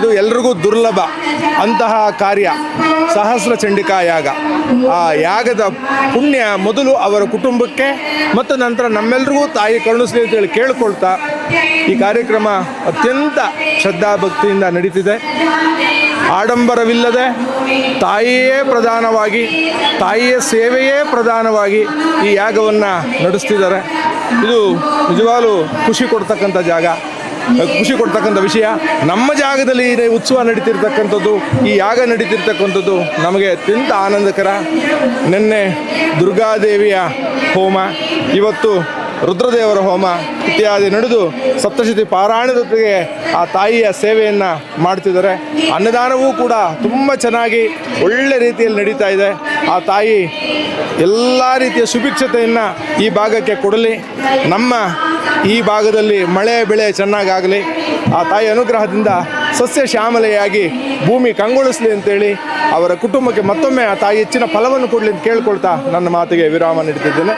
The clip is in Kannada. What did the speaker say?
ಇದು ಎಲ್ರಿಗೂ ದುರ್ಲಭ ಅಂತಹ ಕಾರ್ಯ ಸಹಸ್ರ ಚಂಡಿಕಾ ಯಾಗ. ಆ ಯಾಗದ ಪುಣ್ಯ ಮೊದಲು ಅವರ ಕುಟುಂಬಕ್ಕೆ ಮತ್ತು ನಂತರ ನಮ್ಮೆಲ್ರಿಗೂ ತಾಯಿ ಕರುಣಿಸಲಿ ಅಂತೇಳಿ ಕೇಳಿಕೊಳ್ತಾ ಈ ಕಾರ್ಯಕ್ರಮ ಅತ್ಯಂತ ಶ್ರದ್ಧಾಭಕ್ತಿಯಿಂದ ನಡೀತಿದೆ. ಆಡಂಬರವಿಲ್ಲದೆ ತಾಯಿಯೇ ಪ್ರಧಾನವಾಗಿ, ತಾಯಿಯ ಸೇವೆಯೇ ಪ್ರಧಾನವಾಗಿ ಈ ಯಾಗವನ್ನು ನಡೆಸ್ತಿದ್ದಾರೆ. ಇದು ನಿಜವಾಗ್ಲೂ ಖುಷಿ ಕೊಡ್ತಕ್ಕಂಥ ಜಾಗ, ಖುಷಿ ಕೊಡ್ತಕ್ಕಂಥ ವಿಷಯ. ನಮ್ಮ ಜಾಗದಲ್ಲಿ ಈ ಉತ್ಸವ ನಡೀತಿರ್ತಕ್ಕಂಥದ್ದು, ಈ ಯಾಗ ನಡೀತಿರ್ತಕ್ಕಂಥದ್ದು ನಮಗೆ ಅತ್ಯಂತ ಆನಂದಕರ. ನಿನ್ನೆ ದುರ್ಗಾದೇವಿಯ ಹೋಮ, ಇವತ್ತು ರುದ್ರದೇವರ ಹೋಮ ಇತ್ಯಾದಿ ನಡೆದು ಸಪ್ತಶತಿ ಪಾರಾಯಣದೊತ್ತಿಗೆ ಆ ತಾಯಿಯ ಸೇವೆಯನ್ನು ಮಾಡ್ತಿದ್ದಾರೆ. ಅನ್ನದಾನವೂ ಕೂಡ ತುಂಬ ಚೆನ್ನಾಗಿ ಒಳ್ಳೆ ರೀತಿಯಲ್ಲಿ ನಡೀತಾ ಇದೆ. ಆ ತಾಯಿ ಎಲ್ಲ ರೀತಿಯ ಸುಭಿಕ್ಷತೆಯನ್ನು ಈ ಭಾಗಕ್ಕೆ ಕೊಡಲಿ. ನಮ್ಮ ಈ ಭಾಗದಲ್ಲಿ ಮಳೆ ಬೆಳೆ ಚೆನ್ನಾಗಾಗಲಿ. ಆ ತಾಯಿ ಅನುಗ್ರಹದಿಂದ ಸಸ್ಯ ಶ್ಯಾಮಲೆಯಾಗಿ ಭೂಮಿ ಕಂಗೊಳಿಸಲಿ ಅಂತೇಳಿ ಅವರ ಕುಟುಂಬಕ್ಕೆ ಮತ್ತೊಮ್ಮೆ ಆ ತಾಯಿ ಹೆಚ್ಚಿನ ಫಲವನ್ನು ಕೊಡಲಿ ಅಂತ ಕೇಳ್ಕೊಳ್ತಾ ನನ್ನ ಮಾತಿಗೆ ವಿರಾಮ ನೀಡ್ತಿದ್ದೇನೆ.